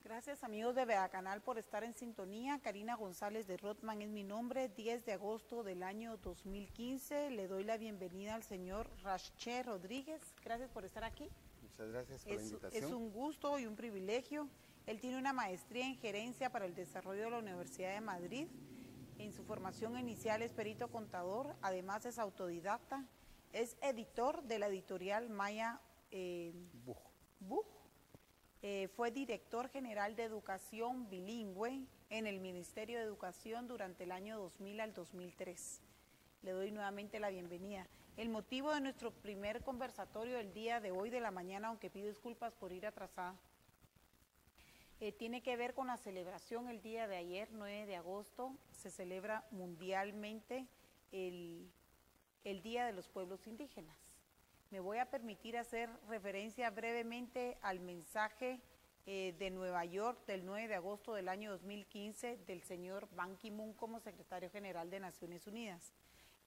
Gracias amigos de Vea Canal por estar en sintonía. Karina González de Rotman es mi nombre. 10 de agosto del año 2015. Le doy la bienvenida al señor Rache Rodríguez. Gracias por estar aquí. Muchas gracias por la invitación. Es un gusto y un privilegio. Él tiene una maestría en gerencia para el desarrollo de la Universidad de Madrid. En su formación inicial es perito contador, además es autodidacta. Es editor de la editorial Maya Buch. Fue director general de Educación Bilingüe en el Ministerio de Educación durante el año 2000 al 2003. Le doy nuevamente la bienvenida. El motivo de nuestro primer conversatorio el día de hoy de la mañana, aunque pido disculpas por ir atrasada, tiene que ver con la celebración el día de ayer, 9 de agosto, se celebra mundialmente el Día de los Pueblos Indígenas. Me voy a permitir hacer referencia brevemente al mensaje de Nueva York del 9 de agosto del año 2015 del señor Ban Ki-moon como secretario general de Naciones Unidas.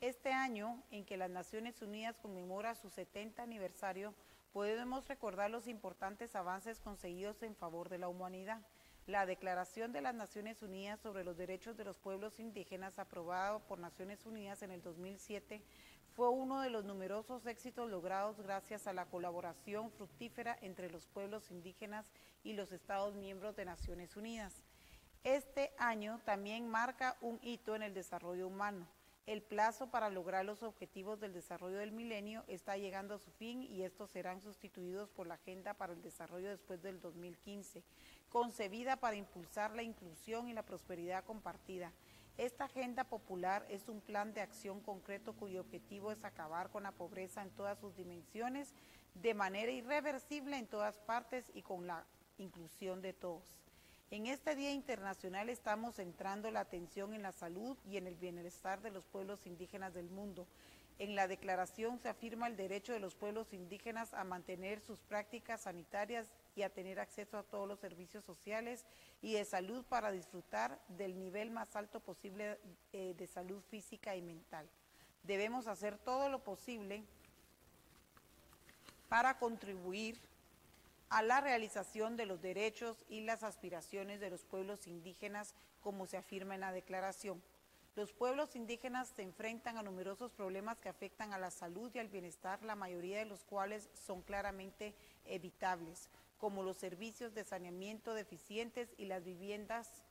Este año, en que las Naciones Unidas conmemora su 70 aniversario, podemos recordar los importantes avances conseguidos en favor de la humanidad. La Declaración de las Naciones Unidas sobre los Derechos de los Pueblos Indígenas, aprobada por Naciones Unidas en el 2007, fue uno de los numerosos éxitos logrados gracias a la colaboración fructífera entre los pueblos indígenas y los Estados miembros de Naciones Unidas. Este año también marca un hito en el desarrollo humano. El plazo para lograr los objetivos del desarrollo del milenio está llegando a su fin y estos serán sustituidos por la Agenda para el Desarrollo después del 2015, concebida para impulsar la inclusión y la prosperidad compartida. Esta agenda popular es un plan de acción concreto cuyo objetivo es acabar con la pobreza en todas sus dimensiones, de manera irreversible en todas partes y con la inclusión de todos. En este Día Internacional estamos centrando la atención en la salud y en el bienestar de los pueblos indígenas del mundo. En la declaración se afirma el derecho de los pueblos indígenas a mantener sus prácticas sanitarias y a tener acceso a todos los servicios sociales y de salud para disfrutar del nivel más alto posible de salud física y mental. Debemos hacer todo lo posible para contribuir a la realización de los derechos y las aspiraciones de los pueblos indígenas, como se afirma en la declaración. Los pueblos indígenas se enfrentan a numerosos problemas que afectan a la salud y al bienestar, la mayoría de los cuales son claramente evitables, como los servicios de saneamiento deficientes y las viviendas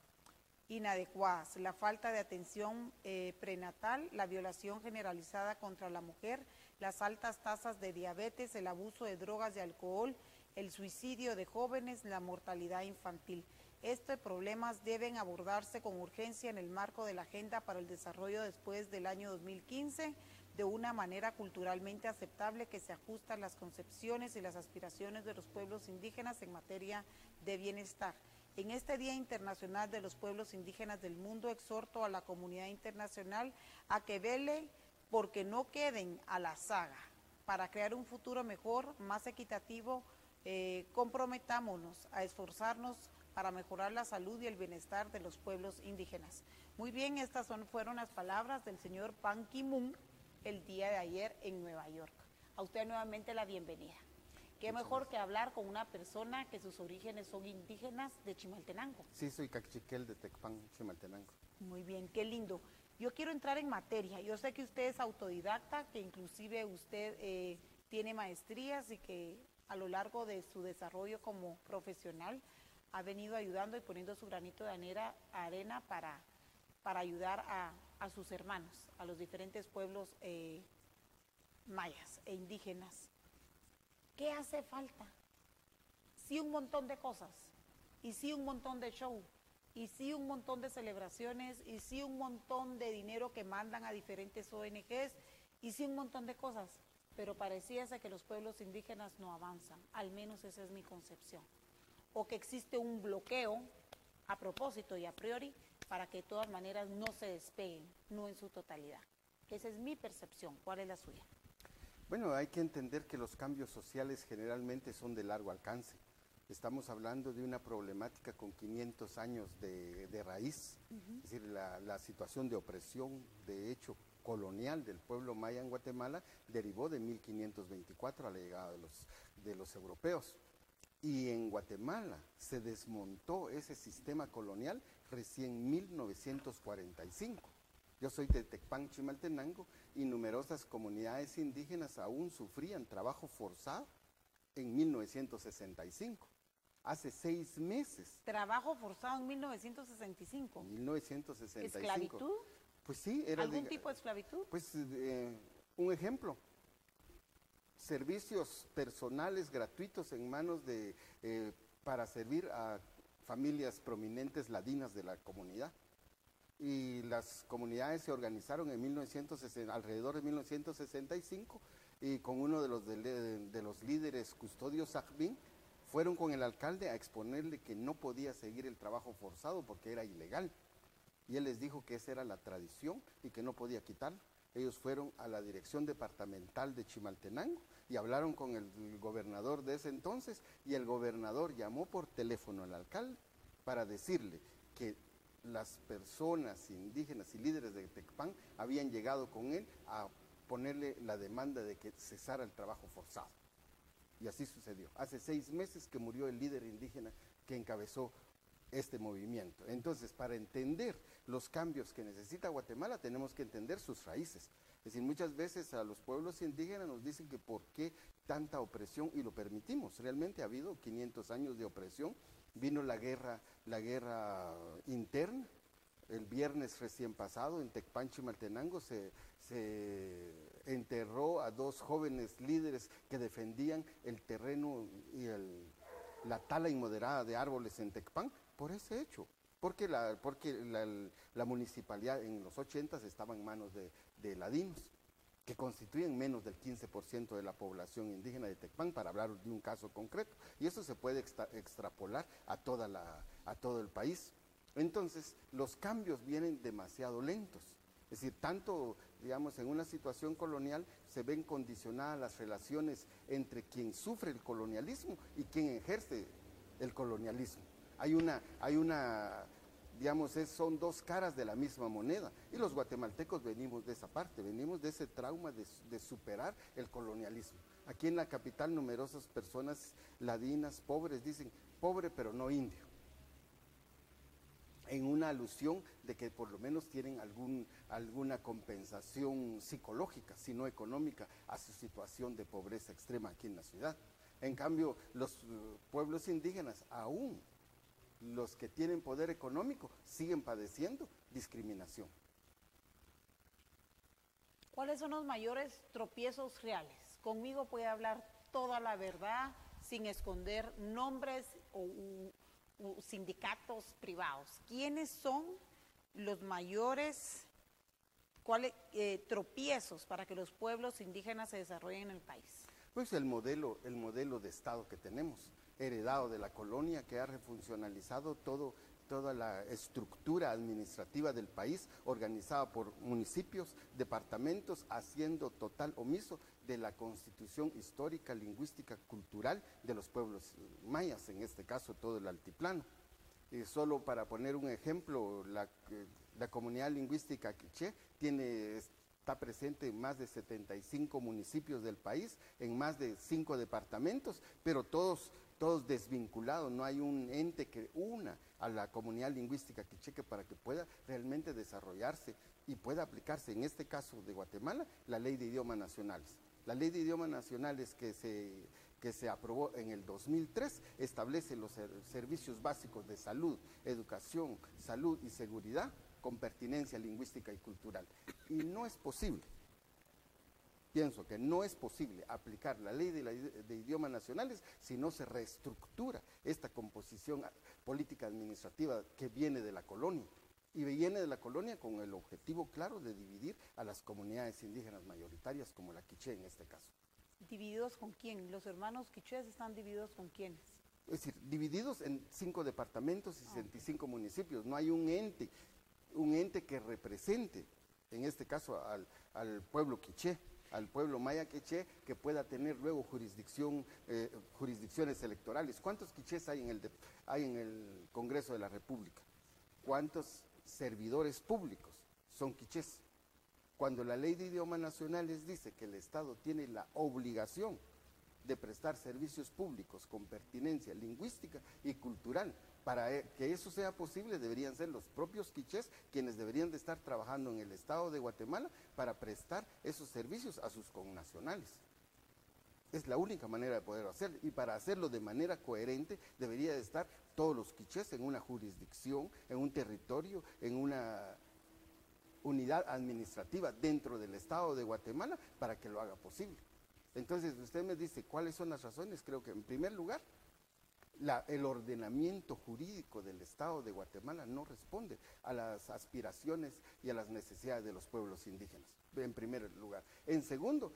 inadecuadas, la falta de atención prenatal, la violación generalizada contra la mujer, las altas tasas de diabetes, el abuso de drogas y alcohol, el suicidio de jóvenes, la mortalidad infantil. Estos problemas deben abordarse con urgencia en el marco de la Agenda para el Desarrollo después del año 2015, de una manera culturalmente aceptable que se ajusta a las concepciones y las aspiraciones de los pueblos indígenas en materia de bienestar. En este Día Internacional de los Pueblos Indígenas del Mundo, exhorto a la comunidad internacional a que vele porque no queden a la saga. Para crear un futuro mejor, más equitativo, comprometámonos a esforzarnos para mejorar la salud y el bienestar de los pueblos indígenas. Muy bien, estas fueron las palabras del señor Ban Ki-moon el día de ayer en Nueva York. A usted nuevamente la bienvenida. Qué mejor que hablar con una persona que sus orígenes son indígenas de Chimaltenango. Sí, soy cachiquel de Tecpan, Chimaltenango. Muy bien, qué lindo. Yo quiero entrar en materia. Yo sé que usted es autodidacta, que inclusive usted tiene maestrías y que a lo largo de su desarrollo como profesional ha venido ayudando y poniendo su granito de arena para ayudar a sus hermanos, a los diferentes pueblos mayas e indígenas. ¿Qué hace falta? Sí, un montón de cosas, y sí un montón de show, y sí un montón de celebraciones, y sí un montón de dinero que mandan a diferentes ONGs, y sí un montón de cosas, pero pareciese que los pueblos indígenas no avanzan, al menos esa es mi concepción, o que existe un bloqueo a propósito y a priori para que de todas maneras no se despeguen, no en su totalidad. Esa es mi percepción. ¿Cuál es la suya? Bueno, hay que entender que los cambios sociales generalmente son de largo alcance. Estamos hablando de una problemática con 500 años de raíz, es decir, la situación de opresión, de hecho colonial del pueblo maya en Guatemala derivó de 1524 a la llegada de los europeos. Y en Guatemala se desmontó ese sistema colonial recién en 1945. Yo soy de Tecpan, Chimaltenango, y numerosas comunidades indígenas aún sufrían trabajo forzado en 1965. Hace 6 meses. Trabajo forzado en 1965. 1965. ¿Esclavitud? Pues sí, era ¿Algún tipo de esclavitud? Pues un ejemplo, servicios personales gratuitos en manos de para servir a familias prominentes ladinas de la comunidad. Y las comunidades se organizaron en alrededor de 1965 y con uno de los líderes, Custodio Sajbin, fueron con el alcalde a exponerle que no podía seguir el trabajo forzado porque era ilegal. Y él les dijo que esa era la tradición y que no podía quitarlo. Ellos fueron a la dirección departamental de Chimaltenango y hablaron con el gobernador de ese entonces, y el gobernador llamó por teléfono al alcalde para decirle que las personas indígenas y líderes de Tecpan habían llegado con él a ponerle la demanda de que cesara el trabajo forzado. Y así sucedió. Hace 6 meses que murió el líder indígena que encabezó este movimiento. Entonces, para entender los cambios que necesita Guatemala, tenemos que entender sus raíces. Es decir, muchas veces a los pueblos indígenas nos dicen que por qué tanta opresión, y lo permitimos. Realmente ha habido 500 años de opresión. Vino la guerra interna. El viernes recién pasado en Tecpan, Chimaltenango, se enterró a 2 jóvenes líderes que defendían el terreno y la tala inmoderada de árboles en Tecpan por ese hecho, porque la municipalidad en los 80s estaba en manos de ladinos, que constituyen menos del 15% de la población indígena de Tecpan, para hablar de un caso concreto, y eso se puede extrapolar a todo el país. Entonces, los cambios vienen demasiado lentos. Es decir, tanto, digamos, en una situación colonial se ven condicionadas las relaciones entre quien sufre el colonialismo y quien ejerce el colonialismo. Digamos, son 2 caras de la misma moneda. Y los guatemaltecos venimos de esa parte, venimos de ese trauma de superar el colonialismo. Aquí en la capital, numerosas personas ladinas, pobres, dicen, pobre pero no indio, en una alusión de que por lo menos tienen alguna compensación psicológica, si no económica, a su situación de pobreza extrema aquí en la ciudad. En cambio, los pueblos indígenas, aún los que tienen poder económico, siguen padeciendo discriminación. ¿Cuáles son los mayores tropiezos reales? Conmigo puede hablar toda la verdad sin esconder nombres o sindicatos privados. ¿Quiénes son los mayores tropiezos para que los pueblos indígenas se desarrollen en el país? Pues el modelo de Estado que tenemos, heredado de la colonia, que ha refuncionalizado toda la estructura administrativa del país, organizada por municipios, departamentos, haciendo total omiso de la constitución histórica, lingüística, cultural de los pueblos mayas, en este caso todo el altiplano. Solo para poner un ejemplo, la comunidad lingüística quiché está presente en más de 75 municipios del país, en más de 5 departamentos, pero todos desvinculados. No hay un ente que una a la comunidad lingüística quicheque para que pueda realmente desarrollarse y pueda aplicarse, en este caso de Guatemala, la Ley de Idiomas Nacionales. La Ley de Idiomas Nacionales que se aprobó en el 2003 establece los servicios básicos de salud, educación, salud y seguridad con pertinencia lingüística y cultural. Y no es posible, pienso que no es posible aplicar la ley de idiomas nacionales si no se reestructura esta composición política administrativa que viene de la colonia. Y viene de la colonia con el objetivo claro de dividir a las comunidades indígenas mayoritarias, como la quiché en este caso. ¿Divididos con quién? ¿Los hermanos quichés están divididos con quiénes? Es decir, divididos en 5 departamentos y 65 municipios. No hay un ente que represente, en este caso, al pueblo quiché, al pueblo maya quiché, que pueda tener luego jurisdicciones electorales. ¿Cuántos quichés hay en el Congreso de la República? ¿Cuántos servidores públicos son quichés? Cuando la Ley de Idiomas Nacionales dice que el Estado tiene la obligación de prestar servicios públicos con pertinencia lingüística y cultural. Para que eso sea posible deberían ser los propios quichés quienes deberían de estar trabajando en el Estado de Guatemala para prestar esos servicios a sus connacionales. Es la única manera de poder hacerlo, y para hacerlo de manera coherente debería de estar todos los quichés en una jurisdicción, en un territorio, en una unidad administrativa dentro del Estado de Guatemala para que lo haga posible. Entonces usted me dice cuáles son las razones. Creo que en primer lugar el ordenamiento jurídico del Estado de Guatemala no responde a las aspiraciones y a las necesidades de los pueblos indígenas, en primer lugar. En segundo,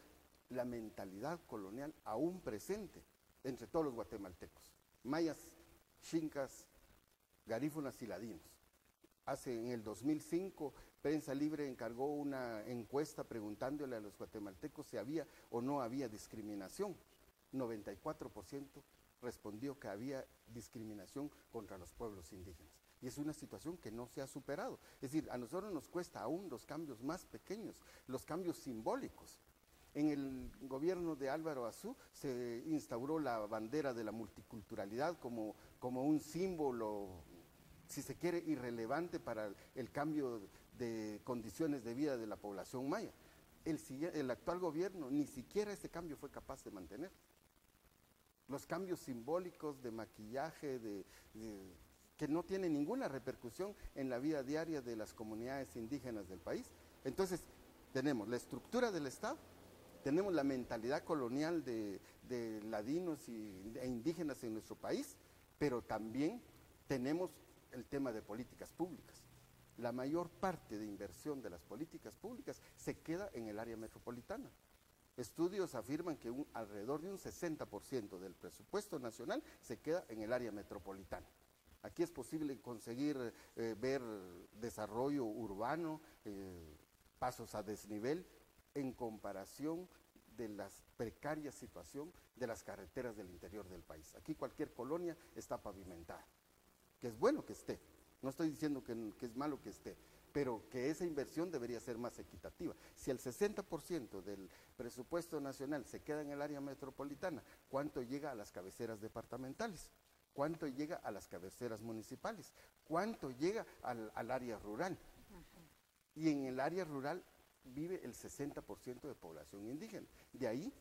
la mentalidad colonial aún presente entre todos los guatemaltecos, mayas, xincas, garífunas y ladinos. En el 2005, Prensa Libre encargó una encuesta preguntándole a los guatemaltecos si había o no había discriminación. 94% respondió que había discriminación contra los pueblos indígenas. Y es una situación que no se ha superado. Es decir, a nosotros nos cuesta aún los cambios más pequeños, los cambios simbólicos. En el gobierno de Álvaro Azú se instauró la bandera de la multiculturalidad como un símbolo, si se quiere, irrelevante para el cambio de condiciones de vida de la población maya. El actual gobierno ni siquiera ese cambio fue capaz de mantener. Los cambios simbólicos de maquillaje, que no tienen ninguna repercusión en la vida diaria de las comunidades indígenas del país. Entonces, tenemos la estructura del Estado, tenemos la mentalidad colonial de ladinos e indígenas en nuestro país, pero también tenemos el tema de políticas públicas. La mayor parte de inversión de las políticas públicas se queda en el área metropolitana. Estudios afirman que alrededor de un 60% del presupuesto nacional se queda en el área metropolitana. Aquí es posible conseguir ver desarrollo urbano, pasos a desnivel, en comparación de la precaria situación de las carreteras del interior del país. Aquí cualquier colonia está pavimentada, que es bueno que esté, no estoy diciendo que es malo que esté, pero que esa inversión debería ser más equitativa. Si el 60% del presupuesto nacional se queda en el área metropolitana, ¿cuánto llega a las cabeceras departamentales? ¿Cuánto llega a las cabeceras municipales? ¿Cuánto llega al área rural? Y en el área rural vive el 60% de población indígena. De ahí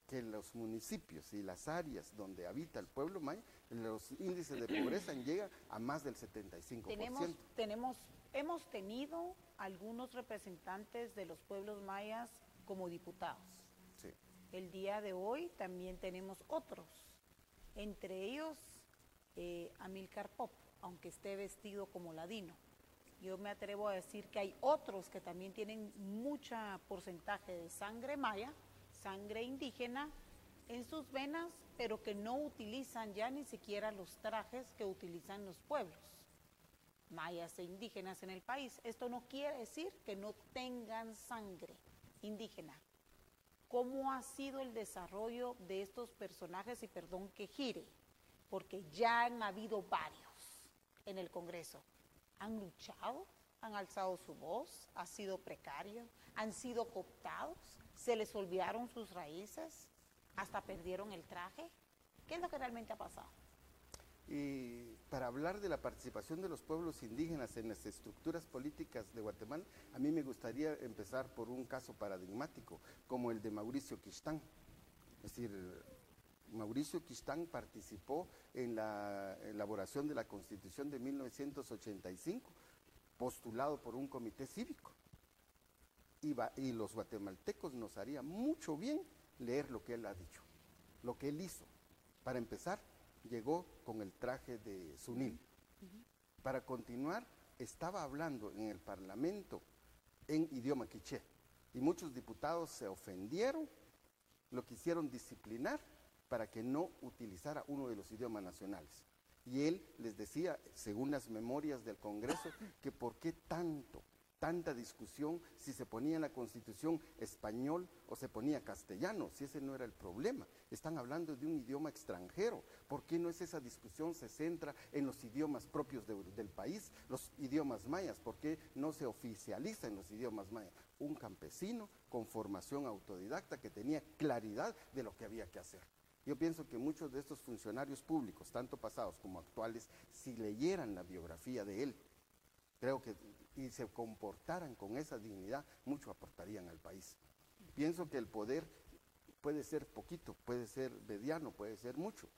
que los municipios y las áreas donde habita el pueblo maya, los índices de pobreza llegan a más del 75%. Hemos tenido algunos representantes de los pueblos mayas como diputados. Sí. El día de hoy también tenemos otros, entre ellos Amílcar Pop, aunque esté vestido como ladino. Yo me atrevo a decir que hay otros que también tienen mucho porcentaje de sangre maya, sangre indígena en sus venas, pero que no utilizan ya ni siquiera los trajes que utilizan los pueblos mayas e indígenas en el país. Esto no quiere decir que no tengan sangre indígena. ¿Cómo ha sido el desarrollo de estos personajes? Y perdón que gire, porque ya han habido varios en el Congreso. Han luchado, han alzado su voz, ha sido precario, han sido cooptados, se les olvidaron sus raíces, hasta perdieron el traje. ¿Qué es lo que realmente ha pasado? Y para hablar de la participación de los pueblos indígenas en las estructuras políticas de Guatemala, a mí me gustaría empezar por un caso paradigmático, como el de Mauricio Quistán. Es decir, Mauricio Quistán participó en la elaboración de la Constitución de 1985, postulado por un comité cívico. Y los guatemaltecos nos haría mucho bien leer lo que él ha dicho, lo que él hizo. Para empezar, llegó con el traje de Sunil. Para continuar, estaba hablando en el Parlamento en idioma quiché. Y muchos diputados se ofendieron, lo quisieron disciplinar para que no utilizara uno de los idiomas nacionales. Y él les decía, según las memorias del Congreso, que por qué tanto tanta discusión si se ponía en la Constitución español o se ponía castellano, si ese no era el problema. Están hablando de un idioma extranjero. ¿Por qué no es esa discusión se centra en los idiomas propios del país, los idiomas mayas? ¿Por qué no se oficializa en los idiomas mayas? Un campesino con formación autodidacta que tenía claridad de lo que había que hacer. Yo pienso que muchos de estos funcionarios públicos, tanto pasados como actuales, si leyeran la biografía de él, creo que y se comportaran con esa dignidad, mucho aportarían al país. Pienso que el poder puede ser poquito, puede ser mediano, puede ser mucho,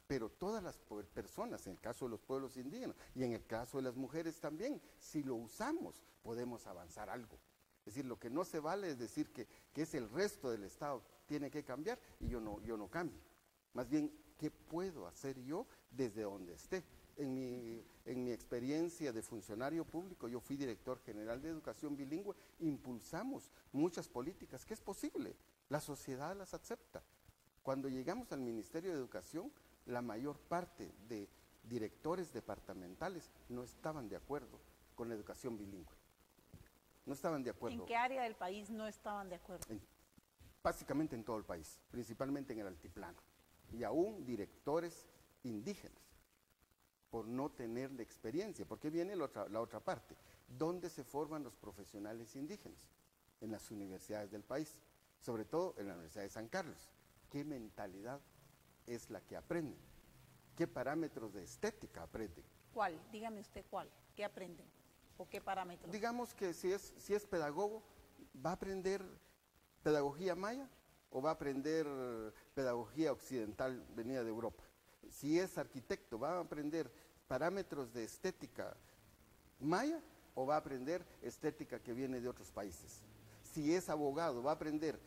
pero todas las personas, en el caso de los pueblos indígenas y en el caso de las mujeres también, si lo usamos, podemos avanzar algo. Es decir, lo que no se vale es decir que es el resto del Estado tiene que cambiar y yo no cambio. Más bien, ¿qué puedo hacer yo desde donde esté? En mi experiencia de funcionario público, yo fui director general de educación bilingüe, impulsamos muchas políticas que es posible, la sociedad las acepta. Cuando llegamos al Ministerio de Educación, la mayor parte de directores departamentales no estaban de acuerdo con la educación bilingüe. No estaban de acuerdo. ¿En qué área del país no estaban de acuerdo? Básicamente en todo el país, principalmente en el altiplano. Y aún directores indígenas, por no tener la experiencia, porque viene la otra parte, ¿dónde se forman los profesionales indígenas? En las universidades del país, sobre todo en la Universidad de San Carlos. ¿Qué mentalidad es la que aprenden? ¿Qué parámetros de estética aprenden? ¿Cuál? Dígame usted cuál. ¿Qué aprenden? ¿O qué parámetros? Digamos que si es pedagogo, ¿va a aprender pedagogía maya o va a aprender pedagogía occidental venida de Europa? Si es arquitecto, ¿va a aprender parámetros de estética maya o va a aprender estética que viene de otros países? Si es abogado, ¿va a aprender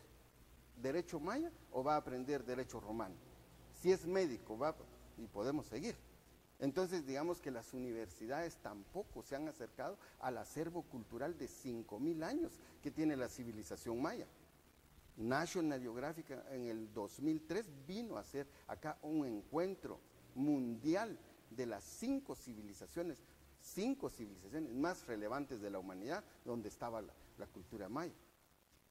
derecho maya o va a aprender derecho romano? Si es médico, y podemos seguir. Entonces, digamos que las universidades tampoco se han acercado al acervo cultural de 5.000 años que tiene la civilización maya. National Geographic en el 2003 vino a hacer acá un encuentro mundial de las 5 civilizaciones más relevantes de la humanidad, donde estaba la cultura maya.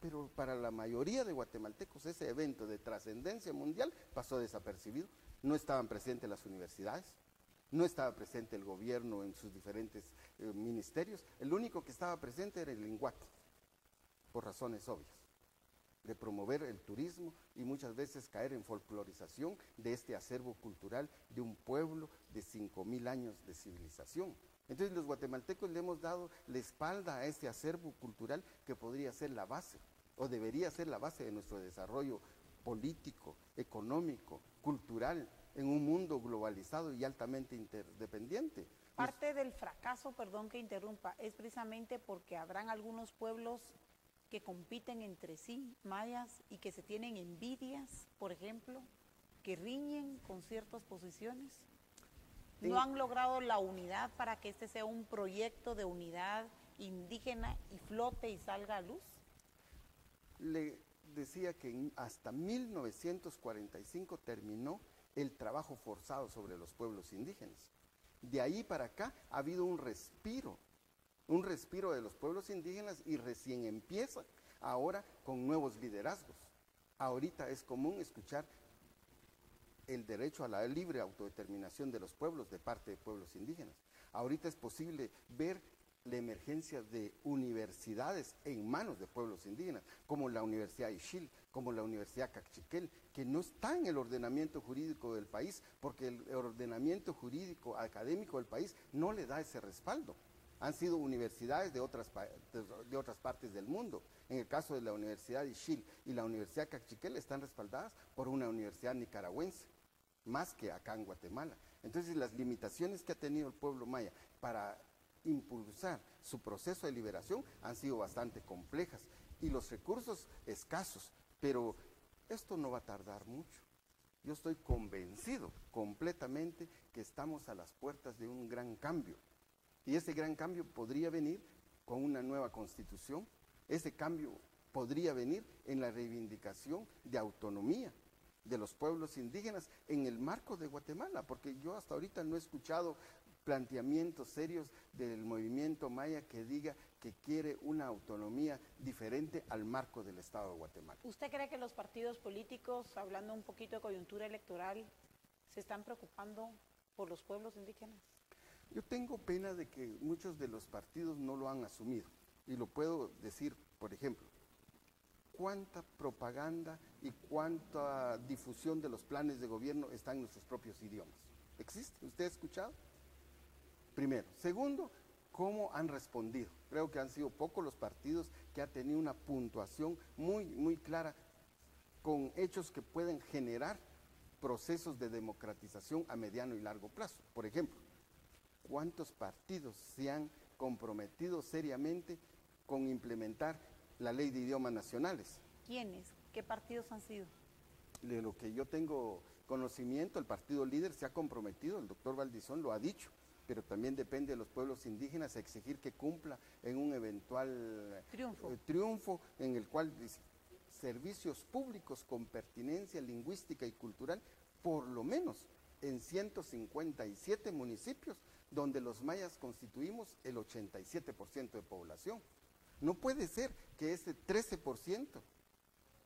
Pero para la mayoría de guatemaltecos ese evento de trascendencia mundial pasó desapercibido. No estaban presentes las universidades, no estaba presente el gobierno en sus diferentes ministerios. El único que estaba presente era el INGUAT, por razones obvias, de promover el turismo y muchas veces caer en folclorización de este acervo cultural de un pueblo de 5.000 años de civilización. Entonces los guatemaltecos le hemos dado la espalda a este acervo cultural que podría ser la base, o debería ser la base de nuestro desarrollo político, económico, cultural, en un mundo globalizado y altamente interdependiente. Parte del fracaso, perdón que interrumpa, es precisamente porque habrán algunos pueblos que compiten entre sí, mayas, y que se tienen envidias, por ejemplo, que riñen con ciertas posiciones. ¿No han logrado la unidad para que este sea un proyecto de unidad indígena y flote y salga a luz? Le decía que hasta 1945 terminó el trabajo forzado sobre los pueblos indígenas. De ahí para acá ha habido un respiro de los pueblos indígenas y recién empieza ahora con nuevos liderazgos. Ahorita es común escuchar el derecho a la libre autodeterminación de los pueblos de parte de pueblos indígenas. Ahorita es posible ver la emergencia de universidades en manos de pueblos indígenas, como la Universidad Ixil, como la Universidad Cachiquel, que no está en el ordenamiento jurídico del país, porque el ordenamiento jurídico académico del país no le da ese respaldo. Han sido universidades de otras partes del mundo. En el caso de la Universidad Ixil y la Universidad Cachiquel están respaldadas por una universidad nicaragüense, más que acá en Guatemala. Entonces las limitaciones que ha tenido el pueblo maya para impulsar su proceso de liberación han sido bastante complejas y los recursos escasos, pero esto no va a tardar mucho. Yo estoy convencido completamente que estamos a las puertas de un gran cambio y ese gran cambio podría venir con una nueva constitución, ese cambio podría venir en la reivindicación de autonomía de los pueblos indígenas en el marco de Guatemala, porque yo hasta ahorita no he escuchado planteamientos serios del movimiento maya que diga que quiere una autonomía diferente al marco del Estado de Guatemala. ¿Usted cree que los partidos políticos, hablando un poquito de coyuntura electoral, se están preocupando por los pueblos indígenas? Yo tengo pena de que muchos de los partidos no lo han asumido, y lo puedo decir, por ejemplo, cuánta propaganda y cuánta difusión de los planes de gobierno está en nuestros propios idiomas. ¿Existe? ¿Usted ha escuchado? Primero. Segundo, ¿cómo han respondido? Creo que han sido pocos los partidos que han tenido una puntuación muy clara con hechos que pueden generar procesos de democratización a mediano y largo plazo. Por ejemplo, ¿cuántos partidos se han comprometido seriamente con implementar la ley de idiomas nacionales? ¿Quiénes? ¿Qué partidos han sido? De lo que yo tengo conocimiento, el partido líder se ha comprometido, el doctor Valdizón lo ha dicho, pero también depende de los pueblos indígenas a exigir que cumpla en un eventual triunfo en el cual dice, servicios públicos con pertinencia lingüística y cultural, por lo menos en 157 municipios, donde los mayas constituimos el 87% de población. No puede ser que ese 13%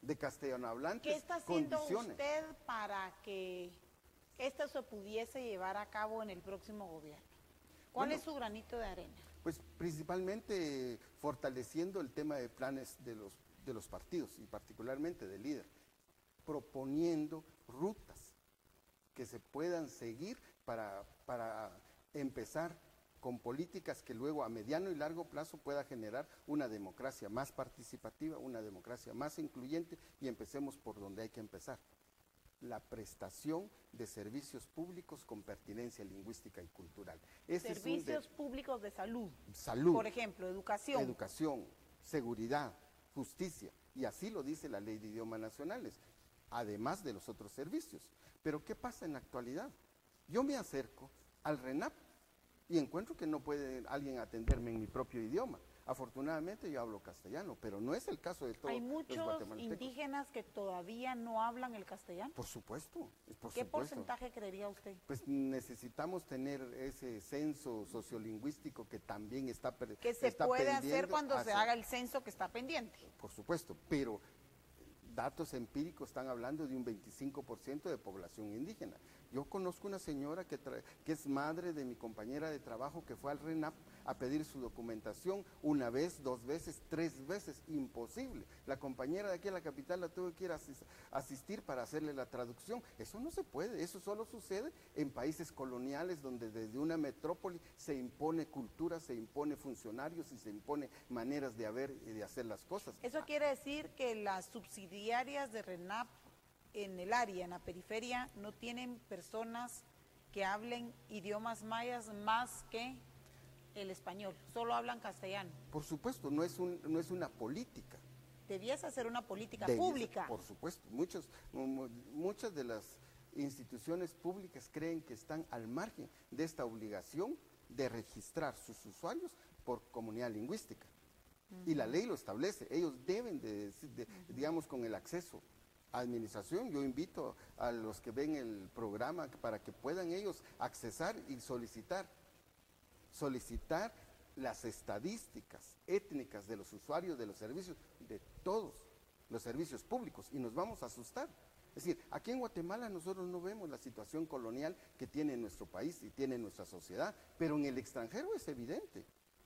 de castellanohablantes ¿qué está haciendo usted para que esto se pudiese llevar a cabo en el próximo gobierno? ¿Cuál es su granito de arena? Pues principalmente fortaleciendo el tema de planes de los partidos y particularmente del líder, proponiendo rutas que se puedan seguir para empezar con políticas que luego a mediano y largo plazo pueda generar una democracia más participativa, una democracia más incluyente, y empecemos por donde hay que empezar. La prestación de servicios públicos con pertinencia lingüística y cultural. Servicios públicos de salud. Salud. Por ejemplo, educación. Educación, seguridad, justicia, y así lo dice la Ley de Idiomas Nacionales, además de los otros servicios. Pero ¿qué pasa en la actualidad? Yo me acerco al RENAP y encuentro que no puede alguien atenderme en mi propio idioma. Afortunadamente yo hablo castellano, pero no es el caso de todos ¿Hay los muchos guatemaltecos. Indígenas que todavía no hablan el castellano? Por supuesto. ¿Qué porcentaje creería usted? Pues necesitamos tener ese censo sociolingüístico que también está pendiente. Que se puede hacer cuando se haga el censo que está pendiente. Por supuesto, pero datos empíricos están hablando de un 25% de población indígena. Yo conozco una señora que es madre de mi compañera de trabajo que fue al RENAP a pedir su documentación una vez, 2 veces, 3 veces, imposible. La compañera de aquí a la capital la tuvo que ir a asistir para hacerle la traducción. Eso no se puede, eso solo sucede en países coloniales donde desde una metrópoli se impone cultura, se impone funcionarios y se impone maneras de hacer las cosas. Eso quiere decir que las subsidiarias de RENAP en el área, en la periferia, no tienen personas que hablen idiomas mayas más que el español, solo hablan castellano. Por supuesto, no es una política. Debiese ser una política pública. Por supuesto, muchas de las instituciones públicas creen que están al margen de esta obligación de registrar sus usuarios por comunidad lingüística. Y la ley lo establece, ellos deben digamos, con el acceso a administración. Yo invito a los que ven el programa para que puedan ellos accesar y solicitar las estadísticas étnicas de los usuarios de los servicios, de todos los servicios públicos, y nos vamos a asustar. Es decir, aquí en Guatemala nosotros no vemos la situación colonial que tiene nuestro país y tiene nuestra sociedad, pero en el extranjero es evidente,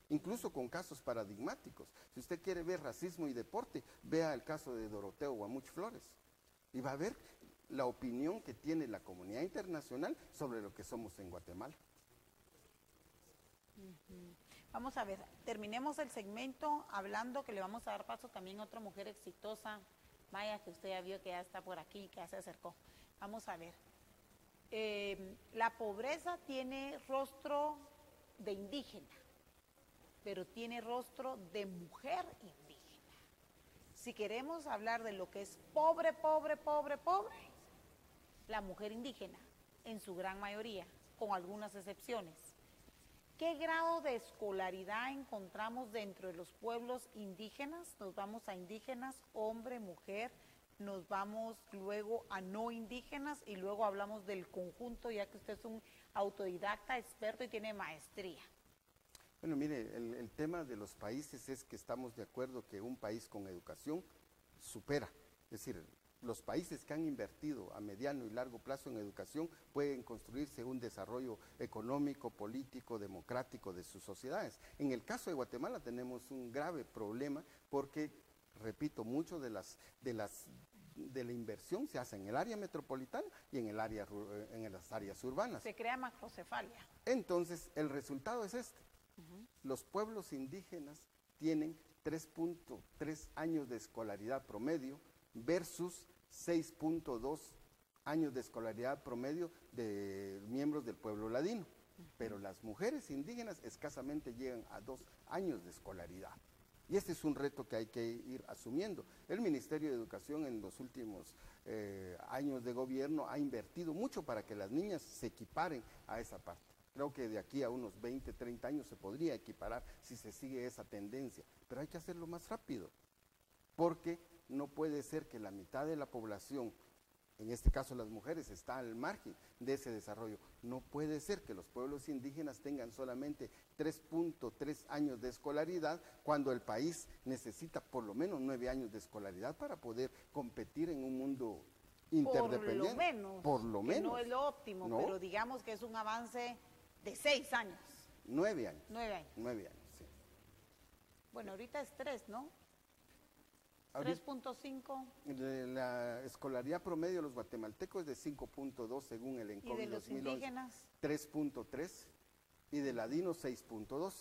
incluso con casos paradigmáticos. Si usted quiere ver racismo y deporte, vea el caso de Doroteo Guamuch Flores, y va a ver la opinión que tiene la comunidad internacional sobre lo que somos en Guatemala. Vamos a ver, terminemos el segmento hablando que le vamos a dar paso también a otra mujer exitosa, Maya, que usted ya vio que ya está por aquí, que ya se acercó. Vamos a ver, la pobreza tiene rostro de indígena, pero tiene rostro de mujer indígena. Si queremos hablar de lo que es pobre, la mujer indígena, en su gran mayoría, con algunas excepciones. ¿Qué grado de escolaridad encontramos dentro de los pueblos indígenas? Nos vamos a indígenas, hombre, mujer, nos vamos luego a no indígenas y luego hablamos del conjunto, ya que usted es un autodidacta, experto y tiene maestría. Bueno, mire, el tema de los países es que estamos de acuerdo que un país con educación supera, es decir, los países que han invertido a mediano y largo plazo en educación pueden construirse un desarrollo económico, político, democrático de sus sociedades. En el caso de Guatemala tenemos un grave problema porque, repito, mucho de la inversión se hace en el área metropolitana y en las áreas urbanas. Se crea macrocefalia. Entonces, el resultado es este. Los pueblos indígenas tienen 3.3 años de escolaridad promedio versus 6.2 años de escolaridad promedio de miembros del pueblo ladino. Pero las mujeres indígenas escasamente llegan a 2 años de escolaridad. Y este es un reto que hay que ir asumiendo. El Ministerio de Educación en los últimos años de gobierno ha invertido mucho para que las niñas se equiparen a esa parte. Creo que de aquí a unos 20, 30 años se podría equiparar si se sigue esa tendencia, pero hay que hacerlo más rápido, porque no puede ser que la mitad de la población, en este caso las mujeres, está al margen de ese desarrollo. No puede ser que los pueblos indígenas tengan solamente 3.3 años de escolaridad cuando el país necesita por lo menos 9 años de escolaridad para poder competir en un mundo interdependiente. Por lo menos. No es lo óptimo, no, pero digamos que es un avance de 6 años. 9 años. 9 años. 9 años, sí. Bueno, ahorita es 3, ¿no? 3.5. La escolaridad promedio de los guatemaltecos es de 5.2 según el ENCOM 2011. ¿Y de los indígenas? 3.3 y de ladinos 6.2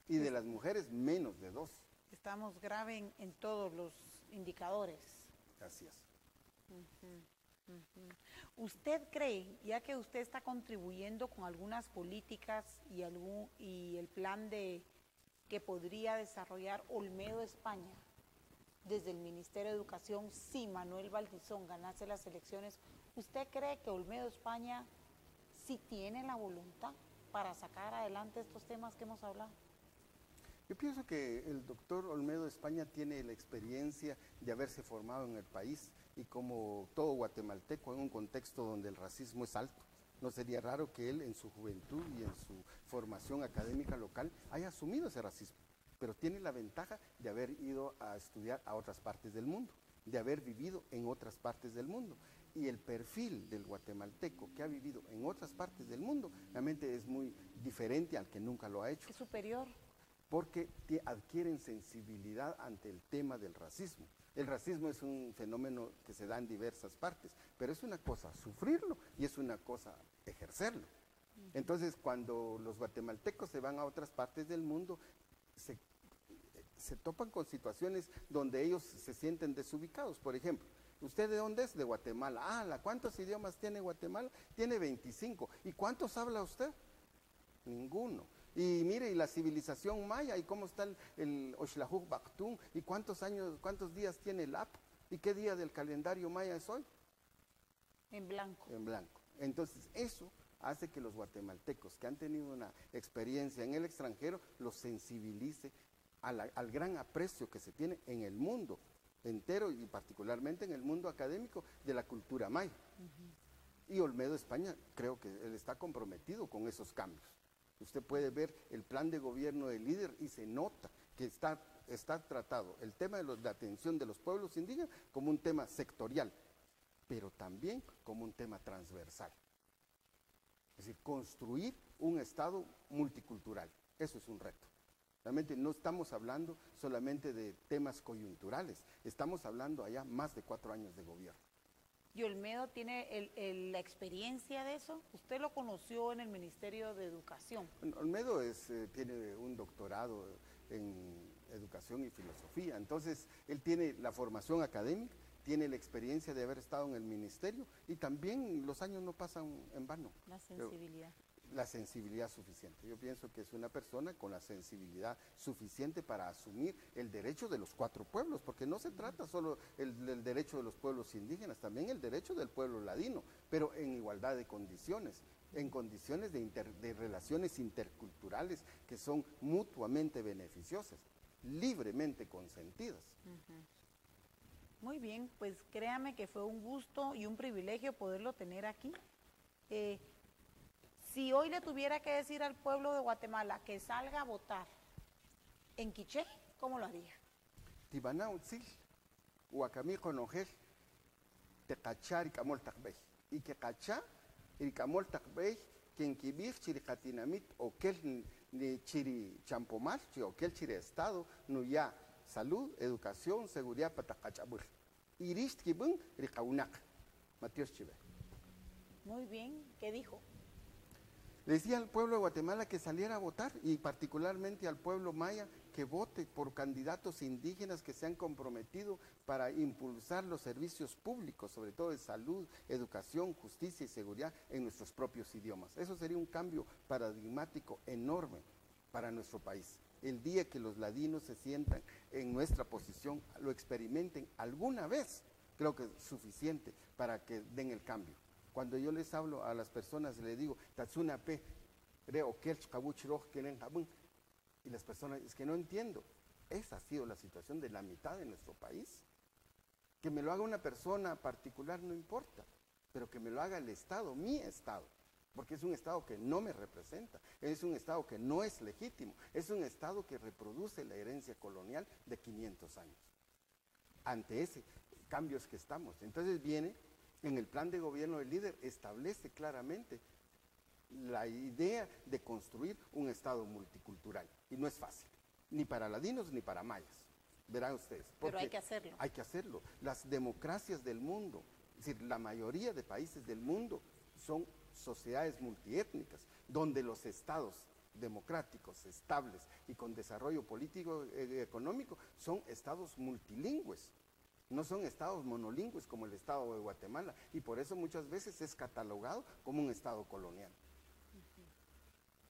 y de las mujeres menos de 2. Estamos grave en todos los indicadores. Así es. ¿Usted cree, ya que usted está contribuyendo con algunas políticas y el plan que podría desarrollar Olmedo España desde el Ministerio de Educación, si Manuel Valdizón ganase las elecciones, ¿usted cree que Olmedo España sí tiene la voluntad para sacar adelante estos temas que hemos hablado? Yo pienso que el doctor Olmedo España tiene la experiencia de haberse formado en el país y como todo guatemalteco en un contexto donde el racismo es alto. No sería raro que él en su juventud y en su formación académica local haya asumido ese racismo, pero tiene la ventaja de haber ido a estudiar a otras partes del mundo, de haber vivido en otras partes del mundo. Y el perfil del guatemalteco que ha vivido en otras partes del mundo realmente es muy diferente al que nunca lo ha hecho. ¿Es superior? Porque adquieren sensibilidad ante el tema del racismo. El racismo es un fenómeno que se da en diversas partes, pero es una cosa sufrirlo y es una cosa ejercerlo. Entonces, cuando los guatemaltecos se van a otras partes del mundo, se topan con situaciones donde ellos se sienten desubicados. Por ejemplo, ¿usted de dónde es? De Guatemala. Ah, ¿cuántos idiomas tiene Guatemala? Tiene 25. ¿Y cuántos habla usted? Ninguno. Y mire, y la civilización maya, y cómo está el Oxlajuc Bactún, y cuántos días tiene el AP, y qué día del calendario maya es hoy. En blanco. En blanco. Entonces, eso hace que los guatemaltecos que han tenido una experiencia en el extranjero los sensibilice al gran aprecio que se tiene en el mundo entero y particularmente en el mundo académico de la cultura maya. Y Olmedo España creo que él está comprometido con esos cambios. Usted puede ver el plan de gobierno del líder y se nota que está tratado el tema de la atención de los pueblos indígenas como un tema sectorial, pero también como un tema transversal. Es decir, construir un Estado multicultural, eso es un reto. Realmente no estamos hablando solamente de temas coyunturales, estamos hablando allá más de 4 años de gobierno. ¿Y Olmedo tiene la experiencia de eso? ¿Usted lo conoció en el Ministerio de Educación? Olmedo tiene un doctorado en educación y filosofía, entonces él tiene la formación académica, tiene la experiencia de haber estado en el ministerio y también los años no pasan en vano. La sensibilidad. La sensibilidad suficiente. Yo pienso que es una persona con la sensibilidad suficiente para asumir el derecho de los 4 pueblos, porque no se trata solo del derecho de los pueblos indígenas, también el derecho del pueblo ladino, pero en igualdad de condiciones, en condiciones de relaciones interculturales que son mutuamente beneficiosas, libremente consentidas. Muy bien, pues créame que fue un gusto y un privilegio poderlo tener aquí. Si hoy le tuviera que decir al pueblo de Guatemala que salga a votar en quiché, ¿cómo lo haría? Tibana utzil, huacamí conojel, te cachar y camol takbej. Y que cachá, y camol takbej, quien kibir chiricatinamit o quel ni chiri champomal, o quel chiri estado, no ya salud, educación, seguridad para cachabur. Irist kibun, ricaunak. Matías Chive. Muy bien, ¿qué dijo? Le decía al pueblo de Guatemala que saliera a votar y particularmente al pueblo maya que vote por candidatos indígenas que se han comprometido para impulsar los servicios públicos, sobre todo de salud, educación, justicia y seguridad en nuestros propios idiomas. Eso sería un cambio paradigmático enorme para nuestro país. El día que los ladinos se sientan en nuestra posición, lo experimenten alguna vez, creo que es suficiente para que den el cambio. Cuando yo les hablo a las personas, les digo, Tatsuna P, y las personas, es que no entiendo. Esa ha sido la situación de la mitad de nuestro país. Que me lo haga una persona particular no importa, pero que me lo haga el Estado, mi Estado, porque es un Estado que no me representa, es un Estado que no es legítimo, es un Estado que reproduce la herencia colonial de 500 años. Ante ese cambios que estamos. Entonces viene, en el plan de gobierno del líder, establece claramente la idea de construir un Estado multicultural. Y no es fácil, ni para ladinos ni para mayas. Verán ustedes. Pero hay que hacerlo. Hay que hacerlo. Las democracias del mundo, es decir, la mayoría de países del mundo son sociedades multiétnicas, donde los estados democráticos, estables y con desarrollo político y económico son estados multilingües. No son estados monolingües como el estado de Guatemala, y por eso muchas veces es catalogado como un estado colonial.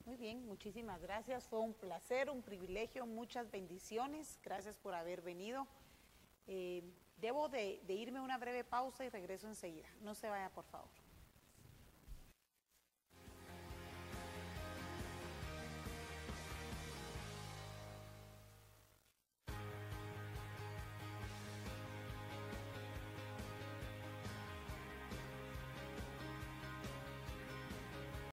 Muy bien, muchísimas gracias. Fue un placer, un privilegio, muchas bendiciones. Gracias por haber venido. Debo de irme a una breve pausa y regreso enseguida. No se vaya, por favor.